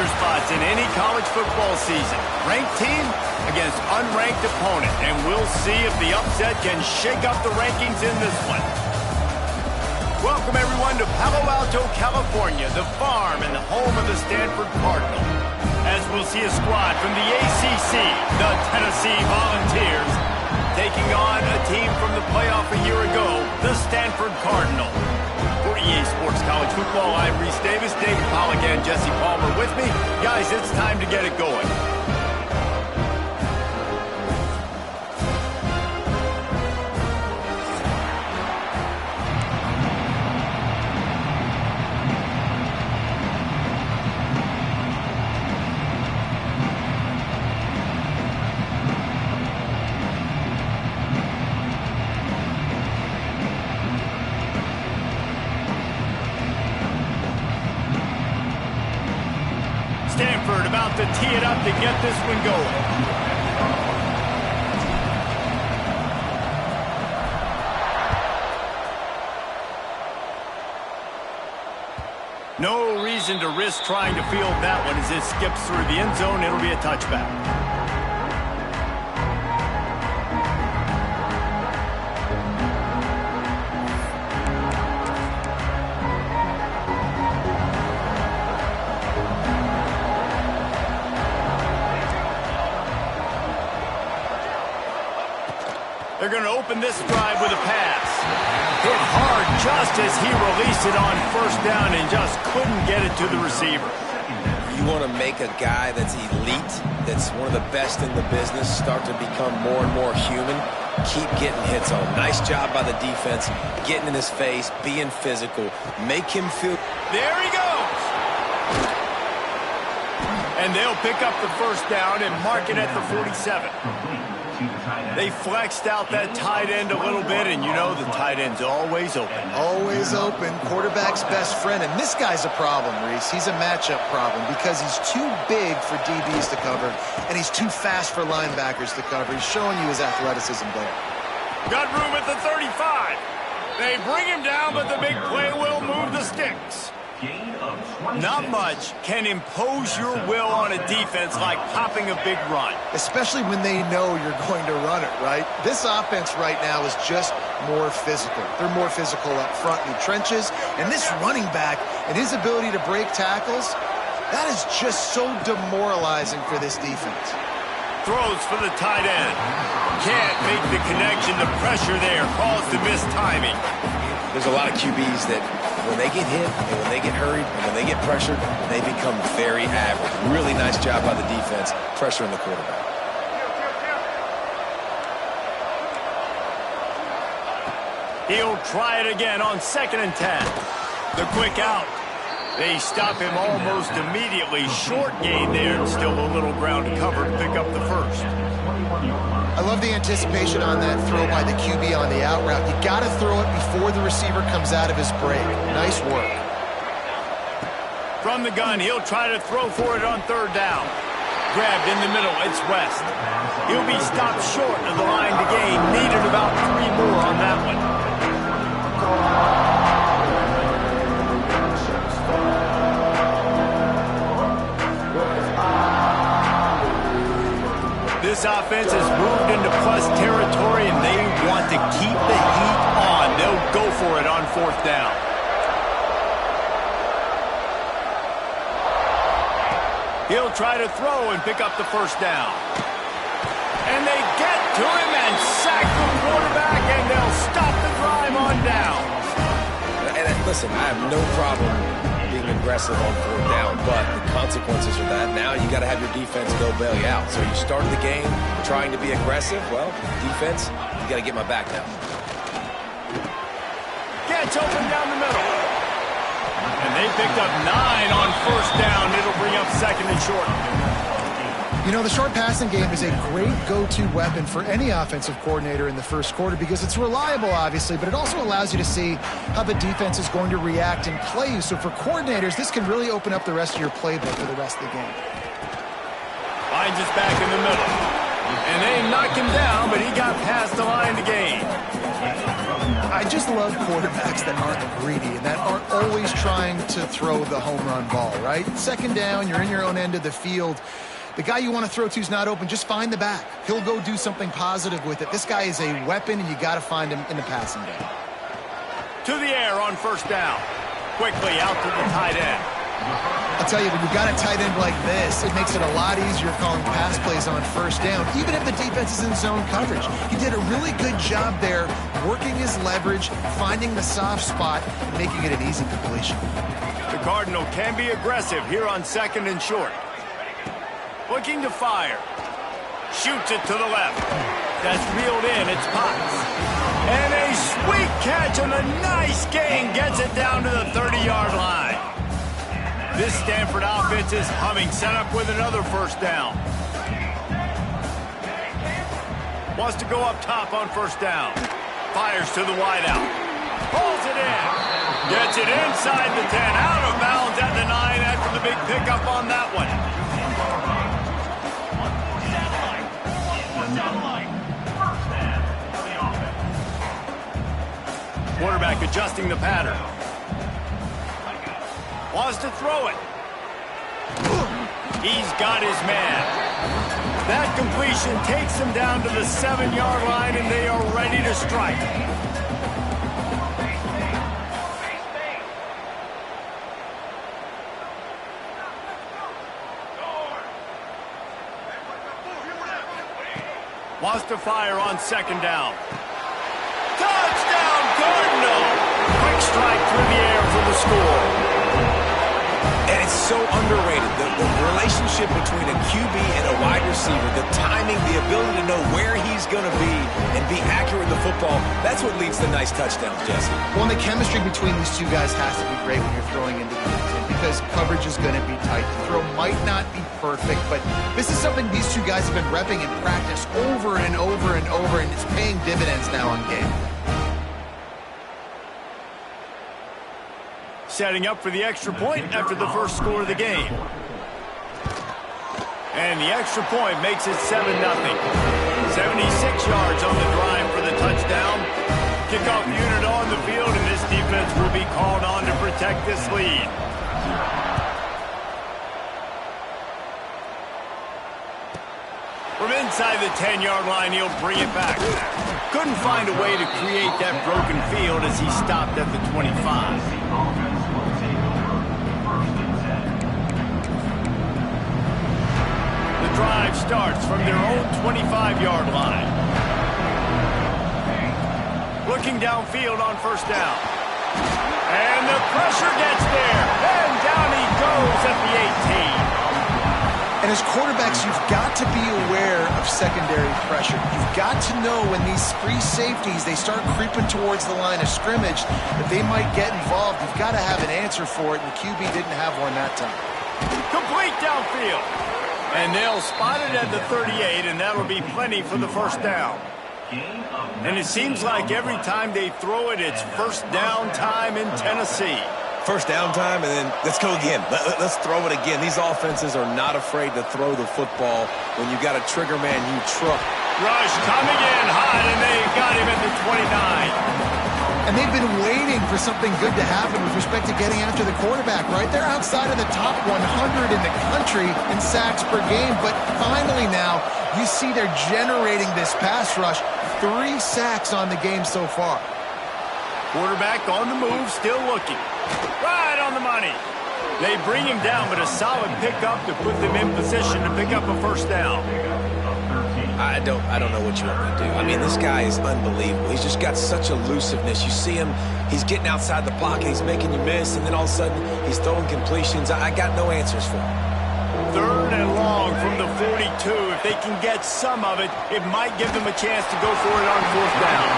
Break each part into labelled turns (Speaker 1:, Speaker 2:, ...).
Speaker 1: major spots in any college football season. Ranked team against unranked opponent, and we'll see if the upset can shake up the rankings in this one. Welcome, everyone, to Palo Alto, California, the farm and the home of the Stanford Cardinal. As we'll see a squad from the ACC, the Tennessee Volunteers, taking on a team from the playoff a year ago, the Stanford Cardinal. For EA Sports College Football, I'm Reese Davis, David Pollack, and Jesse Palmer with me. Guys, it's time to get it going. Stanford about to tee it up to get this one going. No reason to risk trying to field that one as it skips through the end zone. It'll be a touchback. They're going to open this drive with a pass. Hit hard just as he released it on first down and just couldn't get it to the receiver.
Speaker 2: You want to make a guy that's elite, that's one of the best in the business, start to become more and more human. Keep getting hits on him. Nice job by the defense, getting in his face, being physical. Make him feel...
Speaker 1: There he goes! And they'll pick up the first down and mark it at the 47. They flexed out that tight end a little bit, and you know the tight end's always open.
Speaker 3: Always open. Quarterback's best friend. And this guy's a problem, Reese. He's a matchup problem because he's too big for DBs to cover, and he's too fast for linebackers to cover. He's showing you his athleticism there.
Speaker 1: Got room at the 35. They bring him down, but the big play will move the sticks. Not much can impose your will on a defense like popping a big run.
Speaker 3: Especially when they know you're going to run it, right? This offense right now is just more physical. They're more physical up front in the trenches. And this running back and his ability to break tackles, that is just so demoralizing for this defense.
Speaker 1: Throws for the tight end. Can't make the connection. The pressure there caused the missed timing.
Speaker 2: There's a lot of QBs that when they get hit and when they get hurried and when they get pressured, they become very average. Really nice job by the defense, pressuring the quarterback.
Speaker 1: He'll try it again on 2nd and 10. The quick out. They stop him almost immediately. Short gain there and still a little ground to cover to pick up the first.
Speaker 3: I love the anticipation on that throw by the QB on the out route. You got to throw it before the receiver comes out of his break. Nice work.
Speaker 1: From the gun, he'll try to throw for it on 3rd down. Grabbed in the middle, it's West. He'll be stopped short of the line to gain. Needed about 3 more on that one. This offense has moved into plus territory, and they want to keep the heat on. They'll go for it on 4th down. He'll try to throw and pick up the first down. And they get to him and sack the quarterback, and they'll stop the drive on down.
Speaker 2: And listen, I have no problem being aggressive on 4th down, but the consequences of that, now you got to have your defense go bail you out. So you started the game trying to be aggressive. Well, defense, you got to get my back now.
Speaker 1: Gets open down the middle. And they picked up 9 on 1st down. It'll bring up 2nd and short.
Speaker 3: You know, the short passing game is a great go-to weapon for any offensive coordinator in the first quarter because it's reliable, obviously, but it also allows you to see how the defense is going to react and play you. So for coordinators, this can really open up the rest of your playbook for the rest of the game.
Speaker 1: Finds us back in the middle. And they knocked him down, but he got past the line to gain.
Speaker 3: I just love quarterbacks that aren't greedy and that aren't always always trying to throw the home run ball, right? Second down, you're in your own end of the field. The guy you want to throw to is not open. Just find the back. He'll go do something positive with it. This guy is a weapon, and you got to find him in the passing game.
Speaker 1: To the air on first down. Quickly out to the tight end.
Speaker 3: I'll tell you, when you've got a tight end like this, it makes it a lot easier calling pass plays on first down, even if the defense is in zone coverage. He did a really good job there, working his leverage, finding the soft spot, and making it an easy completion.
Speaker 1: The Cardinal can be aggressive here on second and short. Looking to fire. Shoots it to the left. That's reeled in. It's Potts. And a sweet catch on a nice gain. Gets it down to the 30-yard line. This Stanford offense is humming. Set up with another first down. Wants to go up top on first down. Fires to the wideout. Pulls it in. Gets it inside the 10. Out of bounds at the 9 after the big pickup on that one. Quarterback adjusting the pattern. Wants to throw it. He's got his man. That completion takes him down to the 7-yard line, and they are ready to strike. Wants to fire on second down. Touchdown, Cardinal! Quick strike through the air for the score.
Speaker 2: And it's so underrated. The relationship between a QB and a wide receiver, the timing, the ability to know where he's going to be and be accurate with the football, that's what leads to nice touchdowns, Jesse.
Speaker 3: Well, and the chemistry between these two guys has to be great when you're throwing into the end because coverage is going to be tight. The throw might not be perfect, but this is something these two guys have been repping in practice over and over and over, and it's paying dividends now on game.
Speaker 1: Setting up for the extra point after the first score of the game. And the extra point makes it 7-0. 76 yards on the drive for the touchdown. Kickoff unit on the field, and this defense will be called on to protect this lead. From inside the 10-yard line, he'll bring it back. Couldn't find a way to create that broken field as he stopped at the 25. The drive starts from their own 25-yard line. Looking downfield on first down. And the pressure gets there. And down he goes at the 18.
Speaker 3: And as quarterbacks, you've got to be aware of secondary pressure. You've got to know when these free safeties, they start creeping towards the line of scrimmage, that they might get involved. You've got to have an answer for it, and the QB didn't have one that time.
Speaker 1: Complete downfield. And they'll spot it at the 38, and that'll be plenty for the first down. And it seems like every time they throw it, it's first down time in Tennessee.
Speaker 2: First down time, and then let's go again. Let's throw it again. These offenses are not afraid to throw the football when you got a trigger man you trust.
Speaker 1: Rush coming in hot, and they got him at the 29.
Speaker 3: And they've been waiting for something good to happen with respect to getting after the quarterback, right? They're outside of the top 100 in the country in sacks per game, but finally now you see they're generating this pass rush. 3 sacks on the game so far.
Speaker 1: Quarterback on the move, still looking. Right on the money. They bring him down, but a solid pickup to put them in position to pick up a first down.
Speaker 2: I don't know what you want me to do. I mean, this guy is unbelievable. He's just got such elusiveness. You see him, he's getting outside the pocket, he's making you miss, and then all of a sudden he's throwing completions. I got no answers for him.
Speaker 1: 3rd and long from the 42. If they can get some of it, it might give them a chance to go for it on 4th down.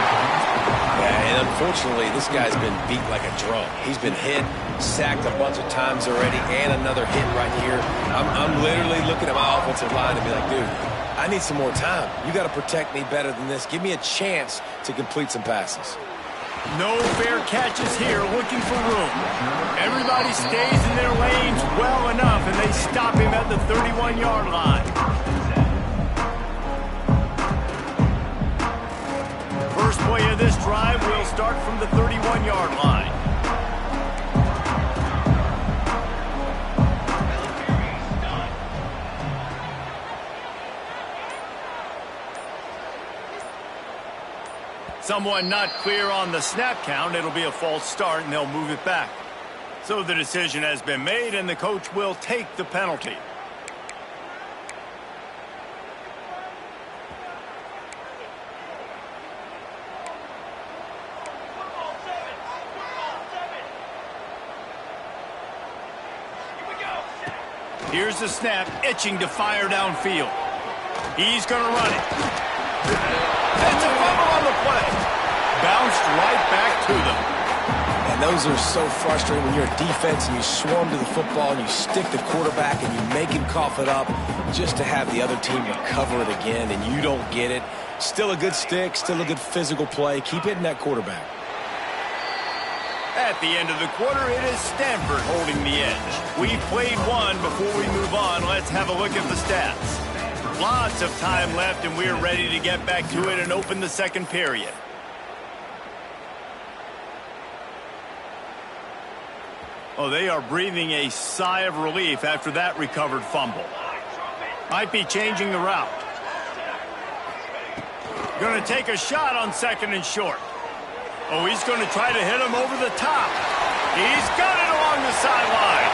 Speaker 2: Yeah, and unfortunately, this guy's been beat like a drum. He's been hit, sacked a bunch of times already, and another hit right here. I'm literally looking at my offensive line and be like, dude, I need some more time. You got to protect me better than this. Give me a chance to complete some passes.
Speaker 1: No fair catches here, looking for room. Everybody stays in their lanes well enough, and they stop him at the 31-yard line. First play of this drive will start from the 31-yard line. someone not clear on the snap count, it'll be a false start, and they'll move it back. So the decision has been made, and the coach will take the penalty. Here's the snap, itching to fire downfield. He's going to run it. That's a fumble on the play. Bounced right back to them.
Speaker 2: And those are so frustrating when you're a defense and you swarm to the football and you stick the quarterback and you make him cough it up just to have the other team recover it again and you don't get it. Still a good stick, still a good physical play. Keep hitting that quarterback.
Speaker 1: At the end of the quarter, it is Stanford holding the edge. We've played one. Before we move on, let's have a look at the stats. Lots of time left, and we're ready to get back to it and open the second period. Oh, they are breathing a sigh of relief after that recovered fumble. Might be changing the route. Going to take a shot on second and short. Oh, he's going to try to hit him over the top. He's got it along the sideline.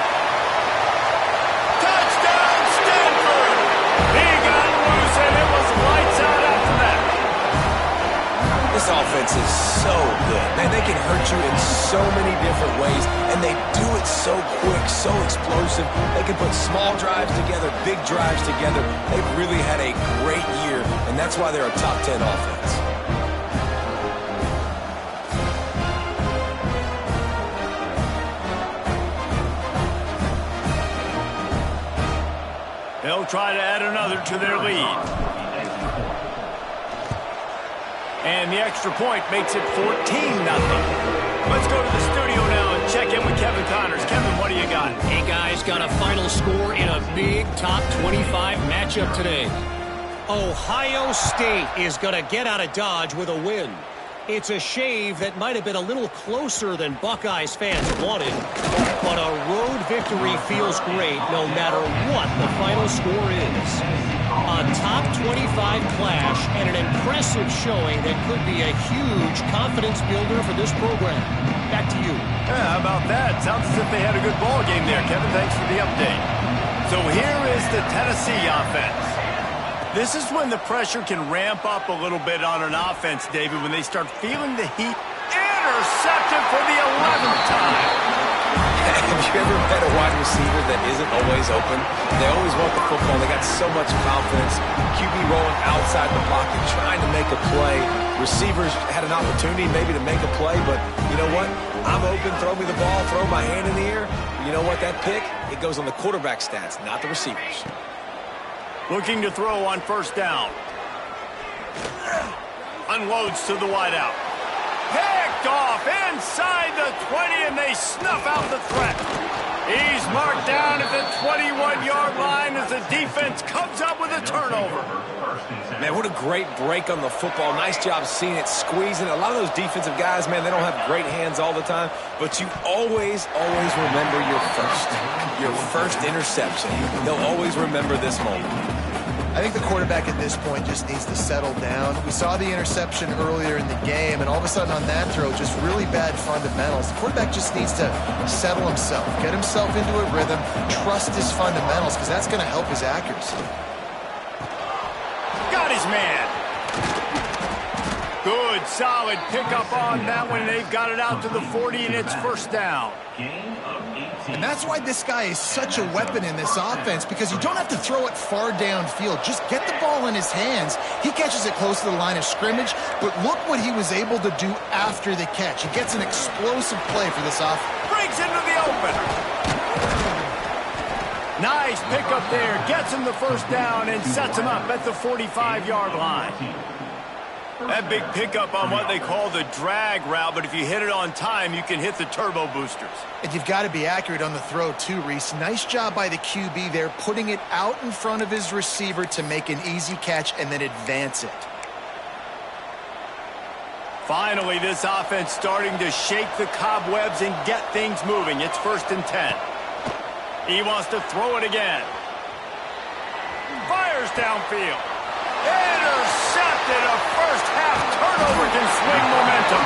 Speaker 1: Touchdown, Stanford! He got loose, and it was lights out after that.
Speaker 2: This offense is so good. Man, they can hurt you in so many different ways, and they do it so quick, so explosive. They can put small drives together, big drives together. They've really had a great year, and that's why they're a top 10 offense.
Speaker 1: They'll try to add another to their lead. And the extra point makes it 14-0. Let's go to the studio now and check in with Kevin Connors. Kevin, what do you got?
Speaker 4: Hey, guys, got a final score in a big top 25 matchup today. Ohio State is going to get out of Dodge with a win. It's a shave that might have been a little closer than Buckeyes fans wanted, but a road victory feels great no matter what the final score is. A top 25 clash and an impressive showing that could be a huge confidence builder for this program. Back to you.
Speaker 1: Yeah, how about that? Sounds as if they had a good ball game there, Kevin. Thanks for the update. So here is the Tennessee offense. This is when the pressure can ramp up a little bit on an offense, David, when they start feeling the heat. Intercepted for the 11th time.
Speaker 2: Have you ever met a wide receiver that isn't always open? They always want the football. They got so much confidence. QB rolling outside the pocket, trying to make a play. Receivers had an opportunity maybe to make a play, but you know what? I'm open, throw me the ball, throw my hand in the air. You know what? That pick, it goes on the quarterback stats, not the receivers.
Speaker 1: Looking to throw on first down. Unloads to the wideout. Picked off inside the 20, and they snuff out the threat. He's marked down at the 21-yard line as the defense comes up with a turnover.
Speaker 2: Man, what a great break on the football. Nice job seeing it, squeezing. A lot of those defensive guys, man, they don't have great hands all the time, but you always remember your first interception. They'll always remember this moment.
Speaker 3: I think the quarterback at this point just needs to settle down. We saw the interception earlier in the game, and all of a sudden on that throw, just really bad fundamentals. The quarterback just needs to settle himself, get himself into a rhythm, trust his fundamentals, because that's going to help his accuracy.
Speaker 1: Got his man. Good, solid pickup on that one. They've got it out to the 40, and it's first down.
Speaker 3: And that's why this guy is such a weapon in this offense, because you don't have to throw it far downfield. Just get the ball in his hands. He catches it close to the line of scrimmage, but look what he was able to do after the catch. He gets an explosive play for this offense.
Speaker 1: Breaks into the open. Nice pickup there. Gets him the first down and sets him up at the 45-yard line. That big pickup on what they call the drag route, but if you hit it on time, you can hit the turbo boosters.
Speaker 3: And you've got to be accurate on the throw too, Reese. Nice job by the QB there, putting it out in front of his receiver to make an easy catch and then advance it.
Speaker 1: Finally, this offense starting to shake the cobwebs and get things moving. It's 1st and 10. He wants to throw it again. Fires downfield. Intercepted. that a first-half turnover can swing momentum.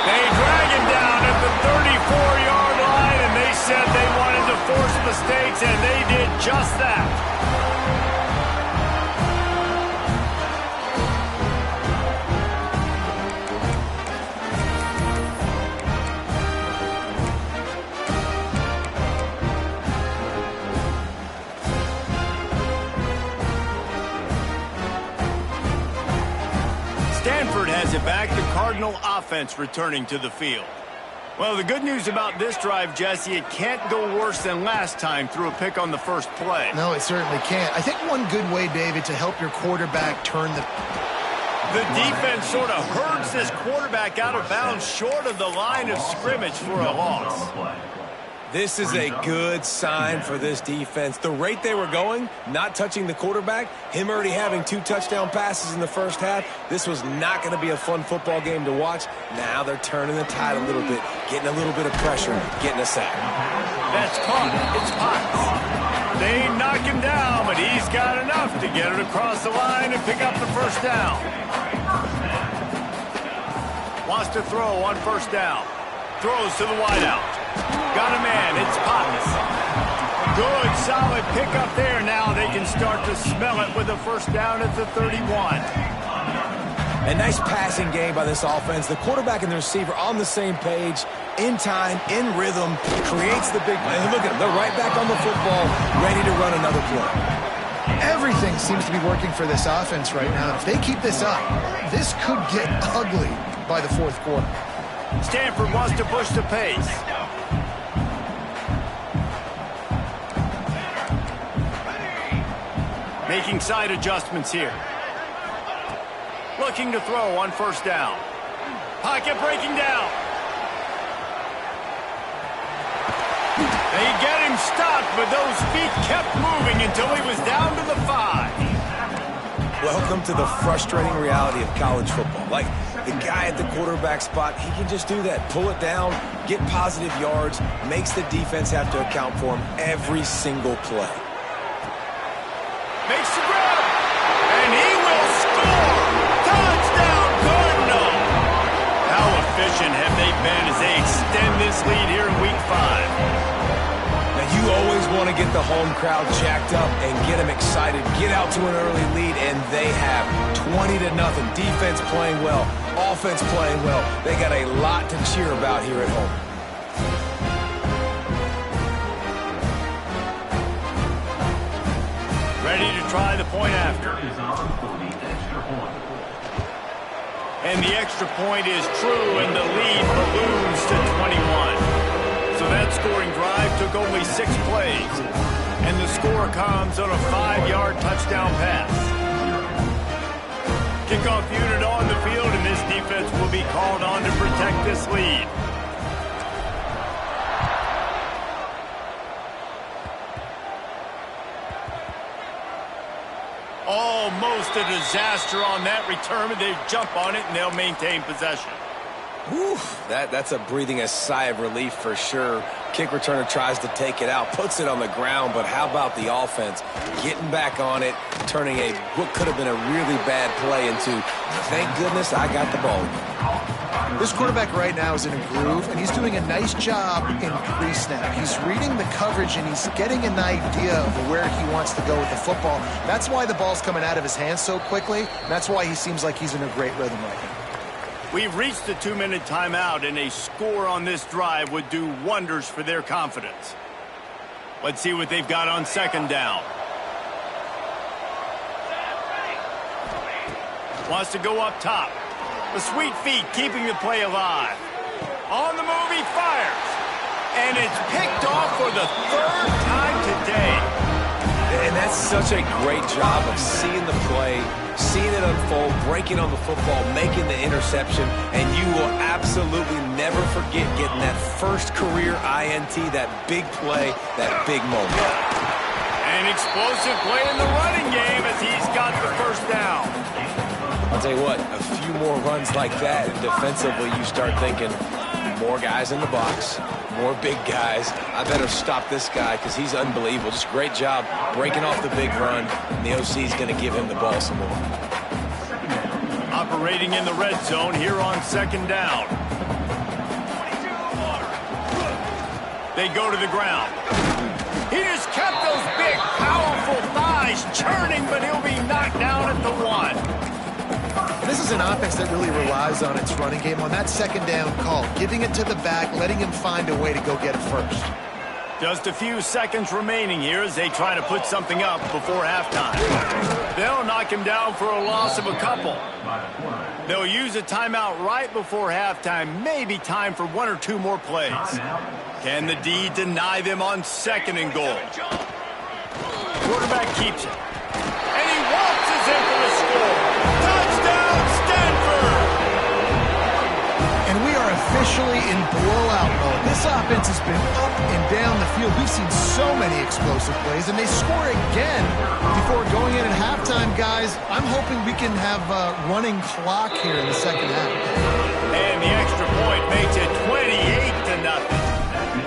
Speaker 1: They drag him down at the 34-yard line, and they said they wanted to force mistakes, and they did just that. Stanford has it back, the Cardinal offense returning to the field. Well, the good news about this drive, Jesse, it can't go worse than last time through a pick on the first play.
Speaker 3: No, it certainly can't. I think one good way, David, to help your quarterback turn the...
Speaker 1: The defense sort of herds this quarterback out of bounds short of the line of scrimmage for a loss.
Speaker 2: This is a good sign for this defense. The rate they were going, not touching the quarterback, him already having 2 touchdown passes in the first half, this was not going to be a fun football game to watch. Now they're turning the tide a little bit, getting a little bit of pressure, getting a sack.
Speaker 1: That's caught. It's Potts. They knock him down, but he's got enough to get it across the line and pick up the first down. Wants to throw on first down. Throws to the wideout. Got a man, it's Potts. Good, solid pickup there. Now they can start to smell it with a first down at the 31.
Speaker 2: A nice passing game by this offense. The quarterback and the receiver on the same page, in time, in rhythm, creates the big play. Look at them, they're right back on the football, ready to run another play.
Speaker 3: Everything seems to be working for this offense right now. If they keep this up, this could get ugly by the fourth quarter.
Speaker 1: Stanford wants to push the pace. Making side adjustments here. Looking to throw on first down. Pocket breaking down. They get him stopped, but those feet kept moving until he was down to the 5.
Speaker 2: Welcome to the frustrating reality of college football. Like, the guy at the quarterback spot, he can just do that. Pull it down, get positive yards, makes the defense have to account for him every single play.
Speaker 1: Makes the grab, and he will score! Touchdown, Cardinal! How efficient have they been as they extend this lead here in Week 5?
Speaker 2: Now, you always want to get the home crowd jacked up and get them excited, get out to an early lead, and they have 20-0. Defense playing well, offense playing well. They got a lot to cheer about here at home.
Speaker 1: Ready to try the point after. And the extra point is true, and the lead balloons to 21. So that scoring drive took only 6 plays. And the score comes on a 5-yard touchdown pass. Kickoff unit on the field, and this defense will be called on to protect this lead. Almost a disaster on that return, but they jump on it and they'll maintain possession.
Speaker 2: Whew, that's a breathing a sigh of relief for sure. Kick returner tries to take it out, puts it on the ground, but how about the offense getting back on it, turning what could have been a really bad play into, thank goodness I got the ball.
Speaker 3: This quarterback right now is in a groove, and he's doing a nice job in pre-snap. He's reading the coverage, and he's getting an idea of where he wants to go with the football. That's why the ball's coming out of his hands so quickly. That's why he seems like he's in a great rhythm right now.
Speaker 1: We've reached the 2-minute timeout, and a score on this drive would do wonders for their confidence. Let's see what they've got on second down. Wants to go up top. The sweet feet keeping the play alive. On the move, he fires. And it's picked off for the 3rd time today.
Speaker 2: And that's such a great job of seeing the play, seeing it unfold, breaking on the football, making the interception, and you will absolutely never forget getting that first career INT, that big play, that big moment.
Speaker 1: An explosive play in the running game as he's got the first down.
Speaker 2: I'll tell you what, a few more runs like that, and defensively you start thinking, more guys in the box, more big guys. I better stop this guy because he's unbelievable. Just great job breaking off the big run, and the OC is going to give him the ball some more.
Speaker 1: operating in the red zone here on second down. They go to the ground. He just kept those big, powerful thighs churning, but he'll be knocked down at the 1.
Speaker 3: This is an offense that really relies on its running game on that second down call, giving it to the back, letting him find a way to go get it first.
Speaker 1: Just a few seconds remaining here as they try to put something up before halftime. They'll knock him down for a loss of a couple. They'll use a timeout right before halftime, maybe time for 1 or 2 more plays. Can the D deny them on 2nd and goal? Quarterback keeps it. And he waltzes in for the score. Touchdown, Stanford!
Speaker 3: And we are officially in blowout mode. This offense has been up and down the field. We've seen so many explosive plays, and they score again before going in at halftime, guys. I'm hoping we can have a running clock here in the second half.
Speaker 1: And the extra point makes it 28-0.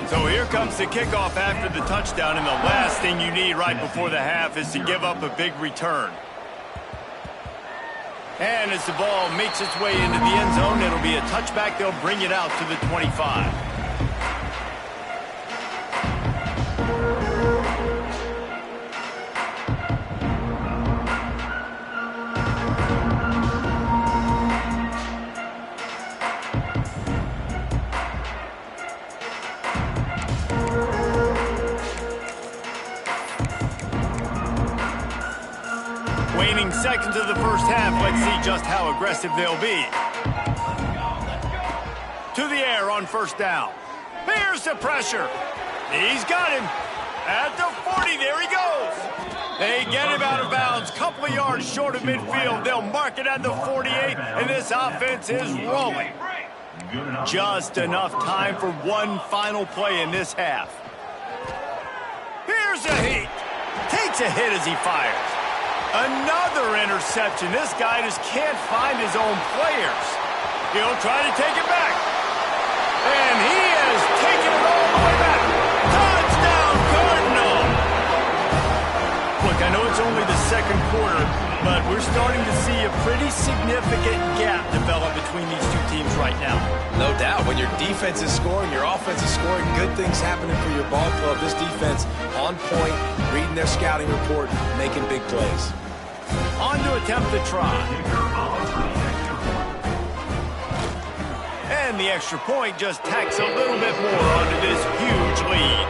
Speaker 1: So here comes the kickoff after the touchdown, and the last thing you need right before the half is to give up a big return. And as the ball makes its way into the end zone, it'll be a touchback. They'll bring it out to the 25. Waning seconds of the first half. Let's see just how aggressive they'll be. To the air on first down. Here's the pressure. He's got him. At the 40, there he goes. They get him out of bounds. Couple of yards short of midfield. They'll mark it at the 48, and this offense is rolling. Just enough time for one final play in this half. Here's a hit. Takes a hit as he fires. Another interception. This guy just can't find his own players. He'll try to take it back. And he has taken it all the way back. Touchdown, Cardinal! Look, I know it's only the second quarter, but we're starting to see a pretty significant gap develop between these two teams right now.
Speaker 2: No doubt. When your defense is scoring, your offense is scoring, good things happening for your ball club. This defense on point, reading their scouting report, making big plays.
Speaker 1: On to attempt the try. And the extra point just tacks a little bit more onto this huge lead.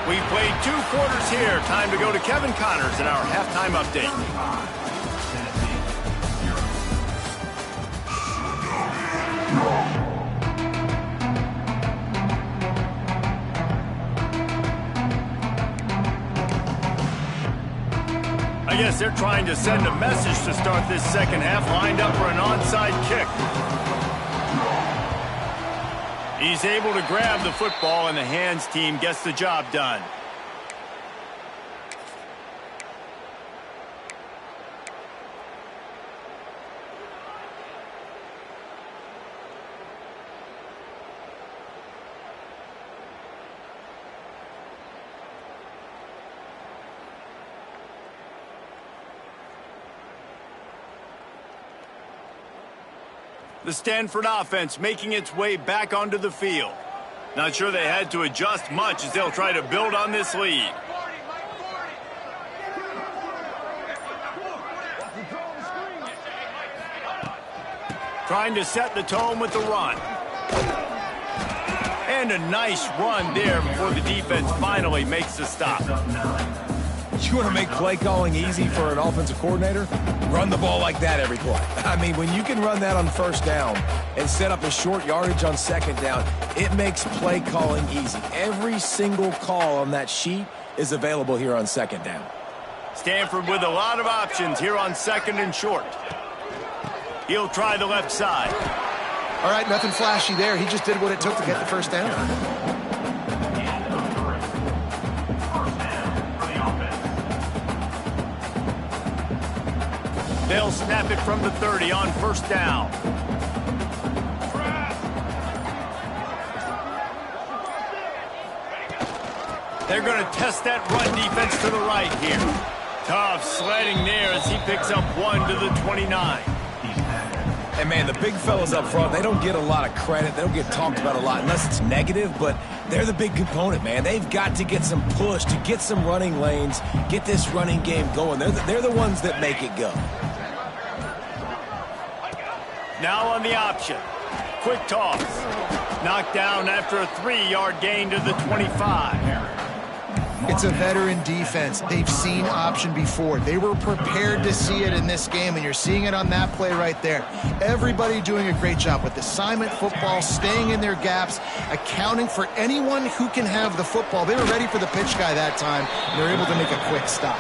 Speaker 1: We've played 2 quarters here. Time to go to Kevin Connors in our halftime update. I guess they're trying to send a message to start this second half, lined up for an onside kick. He's able to grab the football, and the hands team gets the job done. The Stanford offense making its way back onto the field. Not sure they had to adjust much as they'll try to build on this lead. Trying to set the tone with the run. And a nice run there before the defense finally makes the stop.
Speaker 2: You want to make play calling easy for an offensive coordinator? Run the ball like that every play. I mean, when you can run that on first down and set up a short yardage on second down, it makes play calling easy. Every single call on that sheet is available here on second down.
Speaker 1: Stanford with a lot of options here on second and short. He'll try the left side.
Speaker 3: All right, nothing flashy there. He just did what it took to get the first down.
Speaker 1: They'll snap it from the 30 on first down. They're going to test that run defense to the right here. Tough sledding there as he picks up 1 to the 29.
Speaker 2: And, man, the big fellas up front, they don't get a lot of credit. They don't get talked about a lot unless it's negative, but they're the big component, man. They've got to get some push, to get some running lanes, get this running game going. They're the ones that make it go.
Speaker 1: Now on the option. Quick toss. Knocked down after a 3-yard gain to the 25.
Speaker 3: It's a veteran defense. They've seen option before. They were prepared to see it in this game, and you're seeing it on that play right there. Everybody doing a great job with assignment football, staying in their gaps, accounting for anyone who can have the football. They were ready for the pitch guy that time, and they're able to make a quick stop.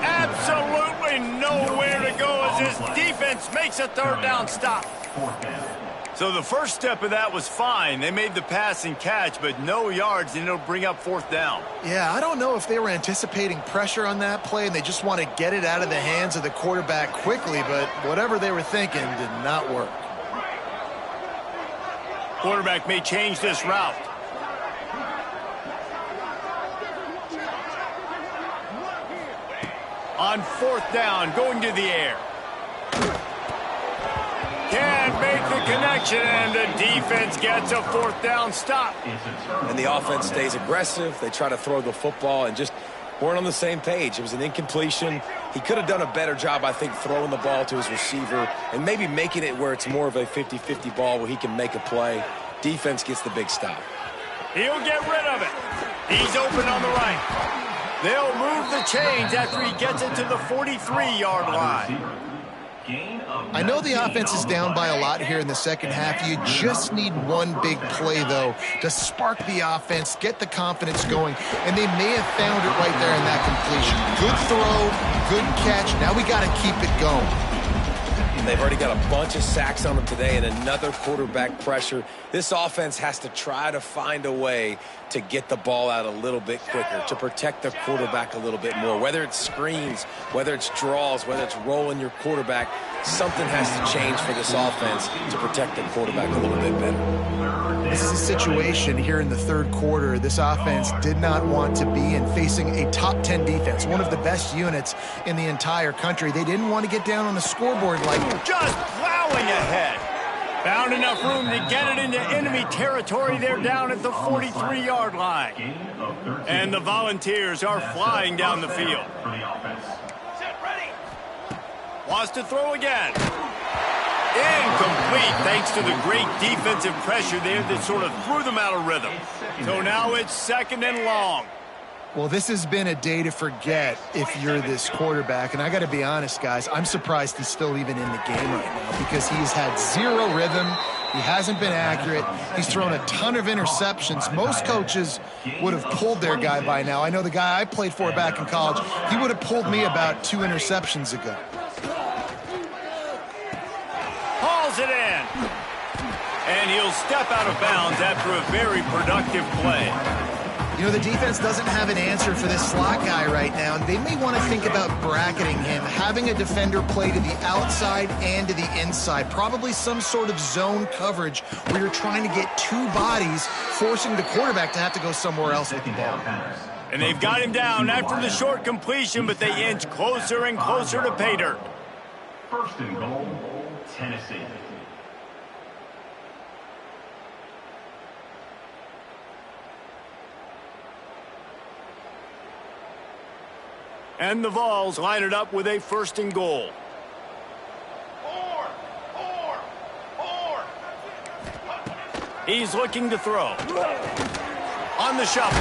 Speaker 1: Absolutely nowhere to go as this defense makes a third down stop. So the first step of that was fine. They made the pass and catch, but no yards, and it'll bring up fourth down.
Speaker 3: Yeah, I don't know if they were anticipating pressure on that play, and they just want to get it out of the hands of the quarterback quickly, but whatever they were thinking did not work.
Speaker 1: Quarterback may change this route. On fourth down, going to the air. Can't make the connection, and the defense gets a fourth down stop.
Speaker 2: And the offense stays aggressive. They try to throw the football and just weren't on the same page. It was an incompletion. He could have done a better job, I think, throwing the ball to his receiver and maybe making it where it's more of a 50-50 ball where he can make a play. Defense gets the big stop.
Speaker 1: He'll get rid of it. He's open on the right. They'll move the chains after he gets it to the 43-yard line.
Speaker 3: I know the offense is down by a lot here in the second half. You just need one big play, though, to spark the offense, get the confidence going, and they may have found it right there in that completion. Good throw, good catch. Now we got to keep it going.
Speaker 2: They've already got a bunch of sacks on them today and another quarterback pressure. This offense has to try to find a way to get the ball out a little bit quicker, to protect the quarterback a little bit more. Whether it's screens, whether it's draws, whether it's rolling your quarterback, something has to change for this offense to protect the quarterback a little bit better.
Speaker 3: This is a situation here in the third quarter this offense did not want to be in, facing a top 10 defense, one of the best units in the entire country. They didn't want to get down on the scoreboard like
Speaker 1: just plowing ahead. Found enough room to get it into enemy territory. They're down at the 43-yard line. And the Volunteers are flying down the field. Wants to throw again. Incomplete, thanks to the great defensive pressure there that sort of threw them out of rhythm. So now it's second and long.
Speaker 3: Well, this has been a day to forget if you're this quarterback. And I got to be honest, guys, I'm surprised he's still even in the game right now because he's had zero rhythm. He hasn't been accurate. He's thrown a ton of interceptions. Most coaches would have pulled their guy by now. I know the guy I played for back in college, he would have pulled me about 2 interceptions ago.
Speaker 1: Hauls it in. And he'll step out of bounds after a very productive play.
Speaker 3: You know, the defense doesn't have an answer for this slot guy right now, and they may want to think about bracketing him, having a defender play to the outside and to the inside, probably some sort of zone coverage where you're trying to get 2 bodies, forcing the quarterback to have to go somewhere else with the ball.
Speaker 1: And they've got him down after the short completion, but they inch closer and closer to pay dirt.
Speaker 5: First and goal, Tennessee.
Speaker 1: And the Vols line it up with a first and goal. He's looking to throw. On the shuffle.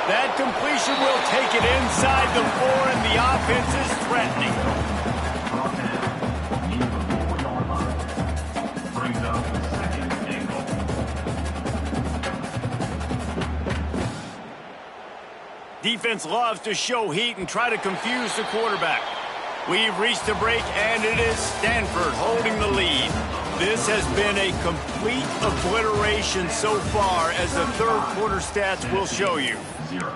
Speaker 1: That completion will take it inside the 4, and the offense is threatening. Defense loves to show heat and try to confuse the quarterback. We've reached a break, and it is Stanford holding the lead. This has been a complete obliteration so far, as the third quarter stats will show you.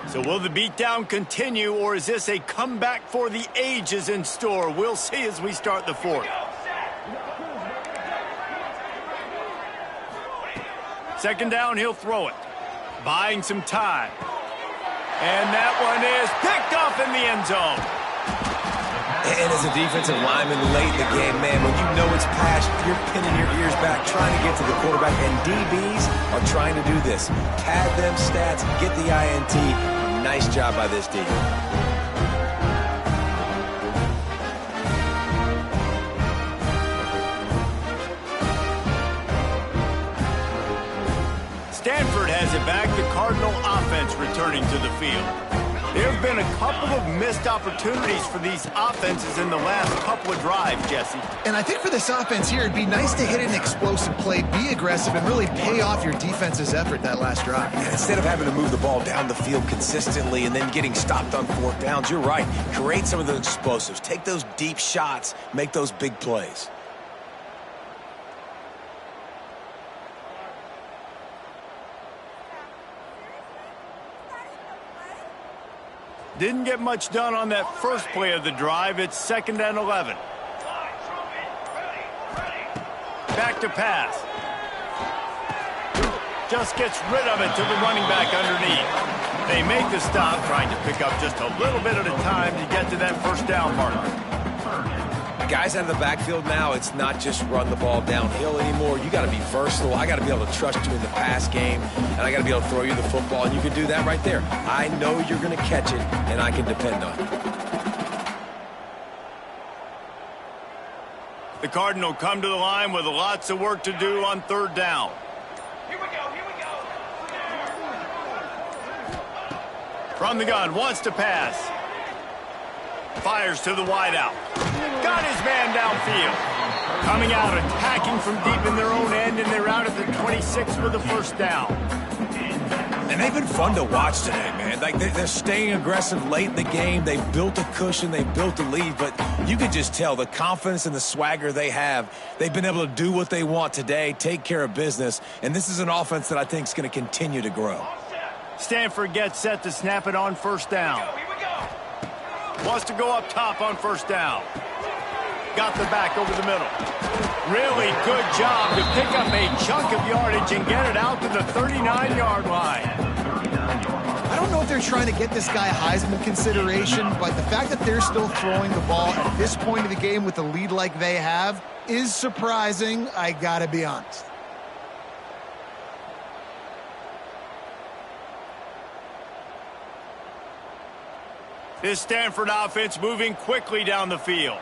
Speaker 1: So will the beatdown continue, or is this a comeback for the ages in store? We'll see as we start the fourth. Second down, he'll throw it. Buying some time. And that one is picked off in the end zone.
Speaker 2: And as a defensive lineman late in the game, man, when you know it's past, you're pinning your ears back, trying to get to the quarterback, and DBs are trying to do this. Pad them stats, get the INT. Nice job by this D.
Speaker 1: Stanford has it back, the Cardinal offense returning to the field. There have been a couple of missed opportunities for these offenses in the last couple of drives, Jesse.
Speaker 3: And I think for this offense here, it'd be nice to hit an explosive play, be aggressive, and really pay off your defense's effort that last drive.
Speaker 2: And instead of having to move the ball down the field consistently and then getting stopped on fourth downs, you're right. Create some of those explosives. Take those deep shots. Make those big plays.
Speaker 1: Didn't get much done on that first play of the drive. It's 2nd and 11. Back to pass. Just gets rid of it to the running back underneath. They make the stop, trying to pick up just a little bit at a time to get to that first down marker.
Speaker 2: Guys out of the backfield now, it's not just run the ball downhill anymore. You got to be versatile. I got to be able to trust you in the pass game, and I got to be able to throw you the football, and you can do that right there. I know you're going to catch it, and I can depend on it.
Speaker 1: The Cardinal come to the line with lots of work to do on 3rd down.
Speaker 5: Here we go, here we go.
Speaker 1: From the gun, wants to pass. Fires to the wideout. Got his man downfield. Coming out, attacking from deep in their own end, and they're out at the 26 for the first down.
Speaker 2: And they've been fun to watch today, man. Like they're staying aggressive late in the game. They've built a cushion. They've built a lead. But you could just tell the confidence and the swagger they have. They've been able to do what they want today, take care of business. And this is an offense that I think is going to continue to grow.
Speaker 1: Stanford gets set to snap it on 1st down. Wants to go up top on 1st down. Got the back over the middle. Really good job to pick up a chunk of yardage and get it out to the 39-yard line.
Speaker 3: I don't know if they're trying to get this guy Heisman consideration, but the fact that they're still throwing the ball at this point of the game with a lead like they have is surprising, I gotta be honest.
Speaker 1: This Stanford offense moving quickly down the field.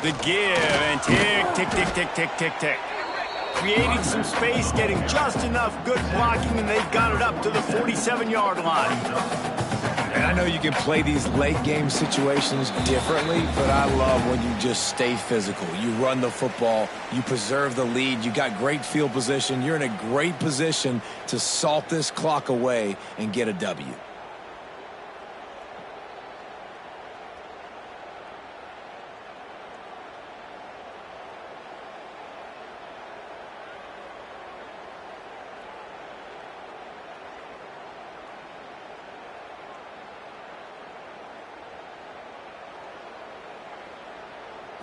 Speaker 1: The give and tick, tick, tick, tick, tick, tick, tick. Creating some space, getting just enough good blocking, and they've got it up to the 47-yard line.
Speaker 2: And I know you can play these late game situations differently, but I love when you just stay physical. You run the football, you preserve the lead, you got great field position. You're in a great position to salt this clock away and get a W.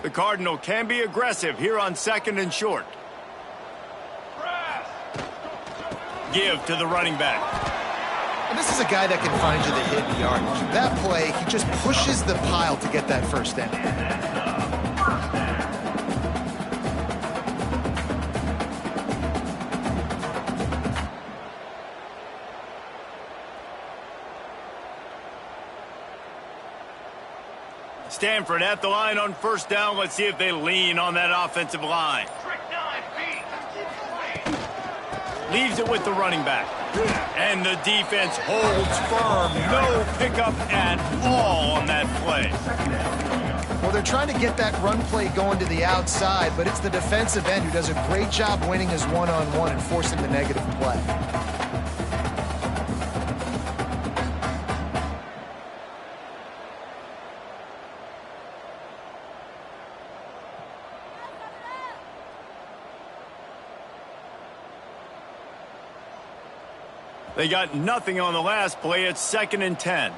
Speaker 1: The Cardinal can be aggressive here on 2nd and short. Give to the running back.
Speaker 3: And this is a guy that can find you the hidden yardage. That play, he just pushes the pile to get that 1st down.
Speaker 1: Stanford at the line on 1st down. Let's see if they lean on that offensive line. Leaves it with the running back. And the defense holds firm. No pickup at all on that play.
Speaker 3: Well, they're trying to get that run play going to the outside, but it's the defensive end who does a great job winning his one-on-one and forcing the negative play.
Speaker 1: They got nothing on the last play. It's 2nd and 10.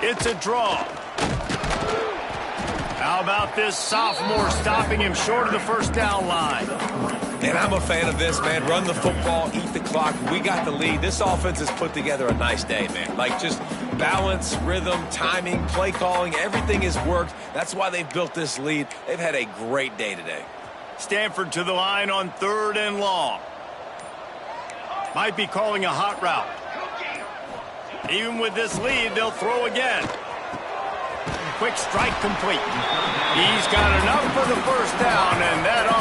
Speaker 1: It's a draw. Out about this sophomore stopping him short of the first down line?
Speaker 2: And I'm a fan of this, man. Run the football, eat the clock. We got the lead. This offense has put together a nice day, man. Like, just balance, rhythm, timing, play calling, everything has worked. That's why they've built this lead. They've had a great day today.
Speaker 1: Stanford to the line on 3rd and long. Might be calling a hot route. Even with this lead, they'll throw again. Quick strike complete. He's got enough for the first down, and that